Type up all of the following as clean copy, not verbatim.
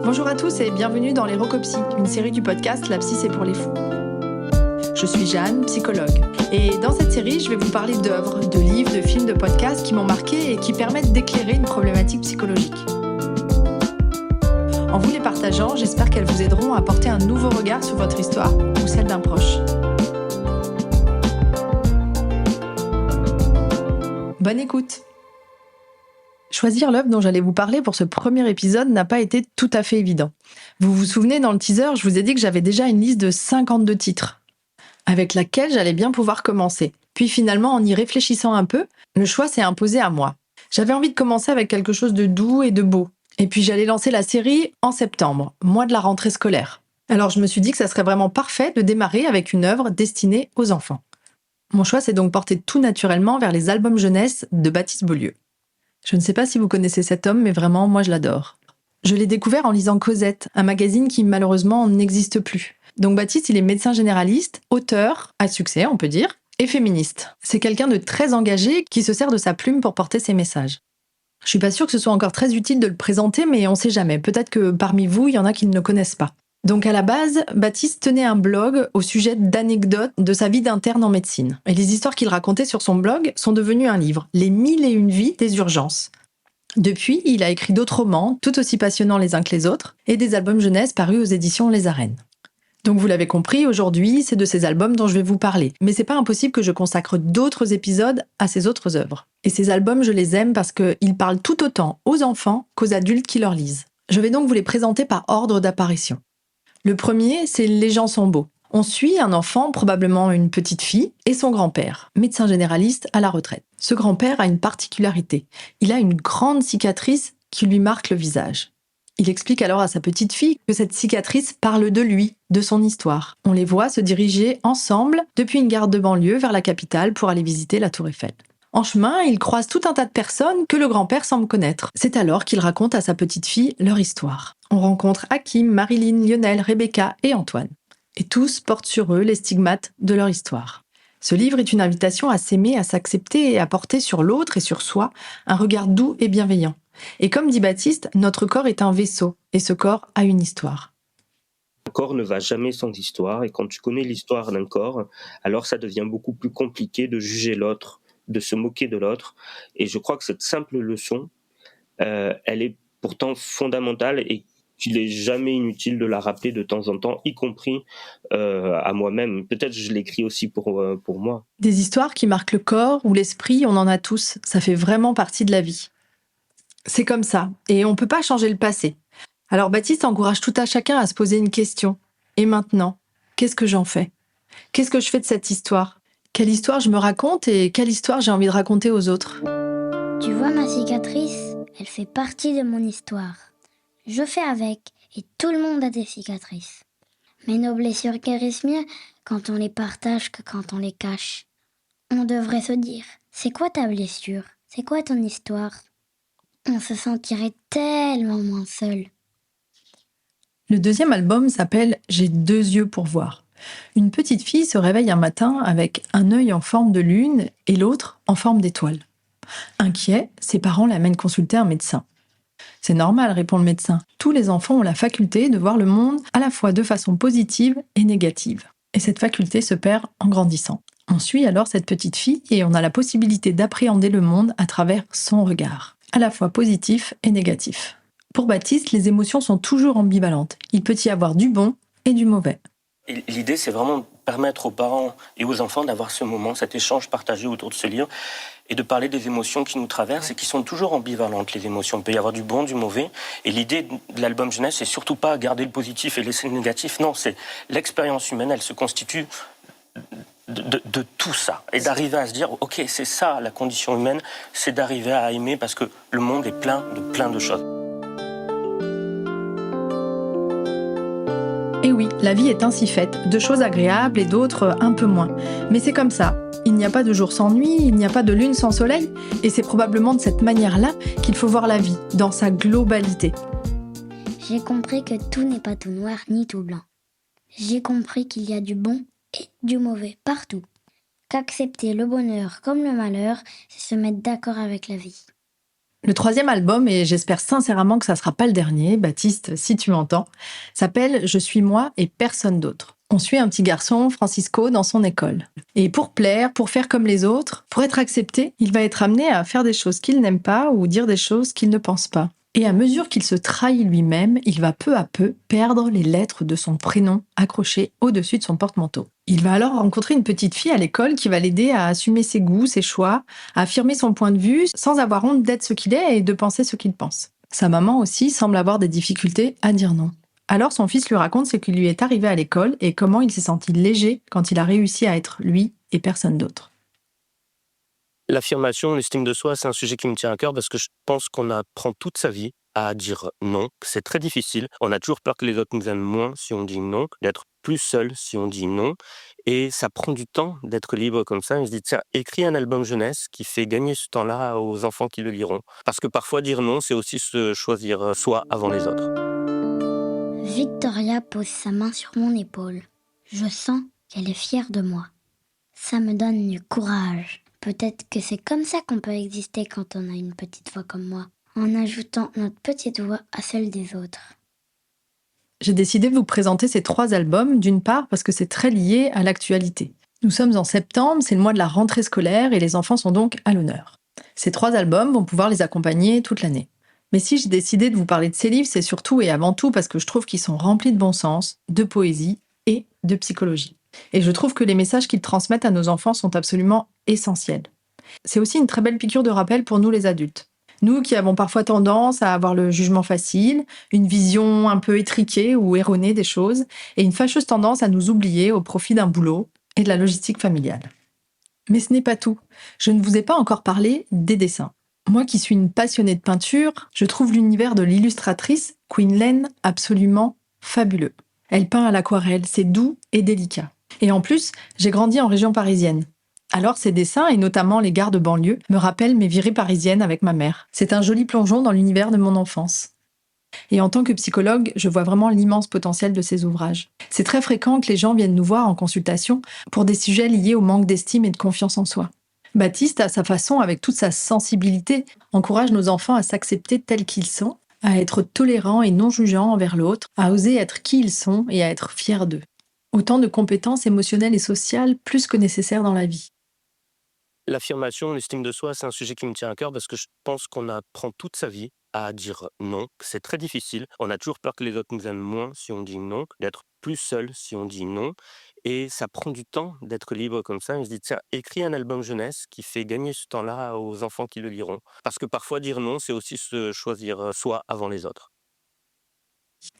Bonjour à tous et bienvenue dans les Rocopsy, une série du podcast La Psy c'est pour les fous. Je suis Jeanne, psychologue. Et dans cette série, je vais vous parler d'œuvres, de livres, de films, de podcasts qui m'ont marqué et qui permettent d'éclairer une problématique psychologique. En vous les partageant, j'espère qu'elles vous aideront à porter un nouveau regard sur votre histoire ou celle d'un proche. Bonne écoute! Choisir l'œuvre dont j'allais vous parler pour ce premier épisode n'a pas été tout à fait évident. Vous vous souvenez, dans le teaser, je vous ai dit que j'avais déjà une liste de 52 titres, avec laquelle j'allais bien pouvoir commencer. Puis finalement, en y réfléchissant un peu, le choix s'est imposé à moi. J'avais envie de commencer avec quelque chose de doux et de beau. Et puis j'allais lancer la série en septembre, mois de la rentrée scolaire. Alors je me suis dit que ça serait vraiment parfait de démarrer avec une œuvre destinée aux enfants. Mon choix s'est donc porté tout naturellement vers les albums jeunesse de Baptiste Beaulieu. Je ne sais pas si vous connaissez cet homme, mais vraiment, moi je l'adore. Je l'ai découvert en lisant Cosette, un magazine qui malheureusement n'existe plus. Donc Baptiste, il est médecin généraliste, auteur, à succès on peut dire, et féministe. C'est quelqu'un de très engagé qui se sert de sa plume pour porter ses messages. Je suis pas sûre que ce soit encore très utile de le présenter, mais on sait jamais. Peut-être que parmi vous, il y en a qui ne le connaissent pas. Donc à la base, Baptiste tenait un blog au sujet d'anecdotes de sa vie d'interne en médecine. Et les histoires qu'il racontait sur son blog sont devenues un livre, Les 1001 vies des urgences. Depuis, il a écrit d'autres romans, tout aussi passionnants les uns que les autres, et des albums jeunesse parus aux éditions Les Arènes. Donc vous l'avez compris, aujourd'hui, c'est de ces albums dont je vais vous parler. Mais c'est pas impossible que je consacre d'autres épisodes à ces autres œuvres. Et ces albums, je les aime parce qu'ils parlent tout autant aux enfants qu'aux adultes qui leur lisent. Je vais donc vous les présenter par ordre d'apparition. Le premier, c'est Les gens sont beaux. On suit un enfant, probablement une petite fille, et son grand-père, médecin généraliste à la retraite. Ce grand-père a une particularité. Il a une grande cicatrice qui lui marque le visage. Il explique alors à sa petite fille que cette cicatrice parle de lui, de son histoire. On les voit se diriger ensemble depuis une gare de banlieue vers la capitale pour aller visiter la Tour Eiffel. En chemin, ils croisent tout un tas de personnes que le grand-père semble connaître. C'est alors qu'il raconte à sa petite fille leur histoire. On rencontre Hakim, Marilyn, Lionel, Rebecca et Antoine. Et tous portent sur eux les stigmates de leur histoire. Ce livre est une invitation à s'aimer, à s'accepter et à porter sur l'autre et sur soi un regard doux et bienveillant. Et comme dit Baptiste, notre corps est un vaisseau et ce corps a une histoire. Un corps ne va jamais sans histoire et quand tu connais l'histoire d'un corps, alors ça devient beaucoup plus compliqué de juger l'autre, de se moquer de l'autre. Et je crois que cette simple leçon, elle est pourtant fondamentale et qu'il est jamais inutile de la rappeler de temps en temps, y compris à moi-même. Peut-être je l'écris aussi pour moi. Des histoires qui marquent le corps ou l'esprit, on en a tous. Ça fait vraiment partie de la vie. C'est comme ça, et on ne peut pas changer le passé. Alors Baptiste encourage tout à chacun à se poser une question. Et maintenant, qu'est-ce que j'en fais ? Qu'est-ce que je fais de cette histoire ? Quelle histoire je me raconte et quelle histoire j'ai envie de raconter aux autres ? Tu vois ma cicatrice, elle fait partie de mon histoire. Je fais avec, et tout le monde a des cicatrices. Mais nos blessures guérissent mieux quand on les partage que quand on les cache. On devrait se dire, c'est quoi ta blessure ? C'est quoi ton histoire ? On se sentirait tellement moins seul. Le deuxième album s'appelle « J'ai 2 yeux pour voir ». Une petite fille se réveille un matin avec un œil en forme de lune et l'autre en forme d'étoile. Inquiet, ses parents l'amènent consulter un médecin. « C'est normal », répond le médecin. « Tous les enfants ont la faculté de voir le monde à la fois de façon positive et négative. Et cette faculté se perd en grandissant. » On suit alors cette petite fille et on a la possibilité d'appréhender le monde à travers son regard, à la fois positif et négatif. Pour Baptiste, les émotions sont toujours ambivalentes. Il peut y avoir du bon et du mauvais. Et l'idée, c'est vraiment de permettre aux parents et aux enfants d'avoir ce moment, cet échange partagé autour de ce livre, et de parler des émotions qui nous traversent et qui sont toujours ambivalentes, les émotions. Il peut y avoir du bon, du mauvais. Et l'idée de l'album jeunesse, c'est surtout pas garder le positif et laisser le négatif. Non, c'est l'expérience humaine, elle se constitue de tout ça. Et d'arriver à se dire, ok, c'est ça la condition humaine, c'est d'arriver à aimer parce que le monde est plein de choses. Et oui, la vie est ainsi faite, de choses agréables et d'autres un peu moins. Mais c'est comme ça. Il n'y a pas de jour sans nuit, il n'y a pas de lune sans soleil, et c'est probablement de cette manière-là qu'il faut voir la vie, dans sa globalité. J'ai compris que tout n'est pas tout noir ni tout blanc. J'ai compris qu'il y a du bon et du mauvais partout. Qu'accepter le bonheur comme le malheur, c'est se mettre d'accord avec la vie. Le 3e album, et j'espère sincèrement que ça sera pas le dernier, Baptiste, si tu m'entends, s'appelle « Je suis moi et personne d'autre ». On suit un petit garçon, Francisco, dans son école. Et pour plaire, pour faire comme les autres, pour être accepté, il va être amené à faire des choses qu'il n'aime pas ou dire des choses qu'il ne pense pas. Et à mesure qu'il se trahit lui-même, il va peu à peu perdre les lettres de son prénom accrochées au-dessus de son porte-manteau. Il va alors rencontrer une petite fille à l'école qui va l'aider à assumer ses goûts, ses choix, à affirmer son point de vue sans avoir honte d'être ce qu'il est et de penser ce qu'il pense. Sa maman aussi semble avoir des difficultés à dire non. Alors son fils lui raconte ce qui lui est arrivé à l'école et comment il s'est senti léger quand il a réussi à être lui et personne d'autre. L'affirmation, l'estime de soi, c'est un sujet qui me tient à cœur parce que je pense qu'on apprend toute sa vie à dire non, que c'est très difficile. On a toujours peur que les autres nous aiment moins si on dit non, d'être plus seul si on dit non. Et ça prend du temps d'être libre comme ça. Et je dis, tiens, écris un album jeunesse qui fait gagner ce temps-là aux enfants qui le liront. Parce que parfois, dire non, c'est aussi se choisir soi avant les autres. Victoria pose sa main sur mon épaule. Je sens qu'elle est fière de moi. Ça me donne du courage. Peut-être que c'est comme ça qu'on peut exister quand on a une petite voix comme moi, en ajoutant notre petite voix à celle des autres. J'ai décidé de vous présenter ces 3 albums, d'une part parce que c'est très lié à l'actualité. Nous sommes en septembre, c'est le mois de la rentrée scolaire et les enfants sont donc à l'honneur. Ces 3 albums vont pouvoir les accompagner toute l'année. Mais si j'ai décidé de vous parler de ces livres, c'est surtout et avant tout parce que je trouve qu'ils sont remplis de bon sens, de poésie et de psychologie. Et je trouve que les messages qu'ils transmettent à nos enfants sont absolument essentiels. C'est aussi une très belle piqûre de rappel pour nous les adultes. Nous qui avons parfois tendance à avoir le jugement facile, une vision un peu étriquée ou erronée des choses, et une fâcheuse tendance à nous oublier au profit d'un boulot et de la logistique familiale. Mais ce n'est pas tout. Je ne vous ai pas encore parlé des dessins. Moi qui suis une passionnée de peinture, je trouve l'univers de l'illustratrice Queen Len absolument fabuleux. Elle peint à l'aquarelle, c'est doux et délicat. Et en plus, j'ai grandi en région parisienne. Alors ces dessins, et notamment les gares de banlieue, me rappellent mes virées parisiennes avec ma mère. C'est un joli plongeon dans l'univers de mon enfance. Et en tant que psychologue, je vois vraiment l'immense potentiel de ces ouvrages. C'est très fréquent que les gens viennent nous voir en consultation pour des sujets liés au manque d'estime et de confiance en soi. Baptiste, à sa façon, avec toute sa sensibilité, encourage nos enfants à s'accepter tels qu'ils sont, à être tolérants et non jugeants envers l'autre, à oser être qui ils sont et à être fiers d'eux. Autant de compétences émotionnelles et sociales plus que nécessaires dans la vie. L'affirmation, l'estime de soi, c'est un sujet qui me tient à cœur parce que je pense qu'on apprend toute sa vie à dire non, que c'est très difficile. On a toujours peur que les autres nous aiment moins si on dit non, d'être plus seul si on dit non. Et ça prend du temps d'être libre comme ça. Et je dis, tiens, écris un album jeunesse qui fait gagner ce temps-là aux enfants qui le liront. Parce que parfois, dire non, c'est aussi se choisir soi avant les autres.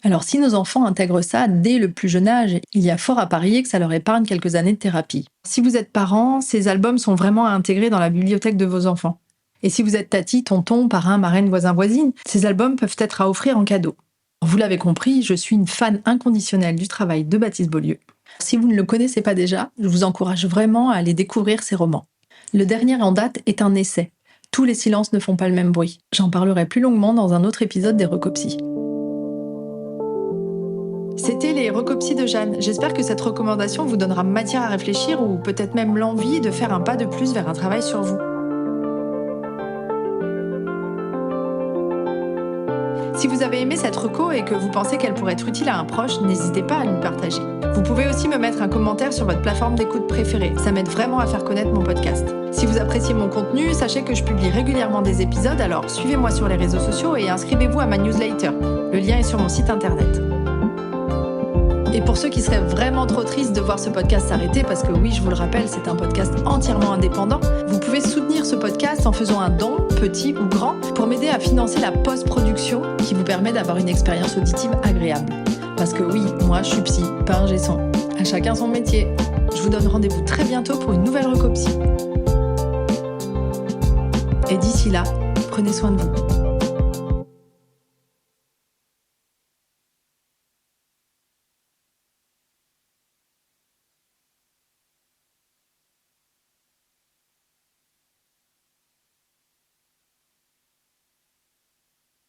Alors si nos enfants intègrent ça dès le plus jeune âge, il y a fort à parier que ça leur épargne quelques années de thérapie. Si vous êtes parent, ces albums sont vraiment à intégrer dans la bibliothèque de vos enfants. Et si vous êtes tati, tonton, parrain, marraine, voisin, voisine, ces albums peuvent être à offrir en cadeau. Vous l'avez compris, je suis une fan inconditionnelle du travail de Baptiste Beaulieu. Si vous ne le connaissez pas déjà, je vous encourage vraiment à aller découvrir ses romans. Le dernier en date est un essai. Tous les silences ne font pas le même bruit. J'en parlerai plus longuement dans un autre épisode des Recopsies. C'était les Recopsies de Jeanne. J'espère que cette recommandation vous donnera matière à réfléchir ou peut-être même l'envie de faire un pas de plus vers un travail sur vous. Si vous avez aimé cette reco et que vous pensez qu'elle pourrait être utile à un proche, n'hésitez pas à lui partager. Vous pouvez aussi me mettre un commentaire sur votre plateforme d'écoute préférée. Ça m'aide vraiment à faire connaître mon podcast. Si vous appréciez mon contenu, sachez que je publie régulièrement des épisodes, alors suivez-moi sur les réseaux sociaux et inscrivez-vous à ma newsletter. Le lien est sur mon site internet. Et pour ceux qui seraient vraiment trop tristes de voir ce podcast s'arrêter, parce que oui, je vous le rappelle, c'est un podcast entièrement indépendant, vous pouvez soutenir ce podcast en faisant un don, petit ou grand, pour m'aider à financer la post-production qui vous permet d'avoir une expérience auditive agréable. Parce que oui, moi je suis psy, pas ingé son. À chacun son métier. Je vous donne rendez-vous très bientôt pour une nouvelle recopsie. Et d'ici là, prenez soin de vous.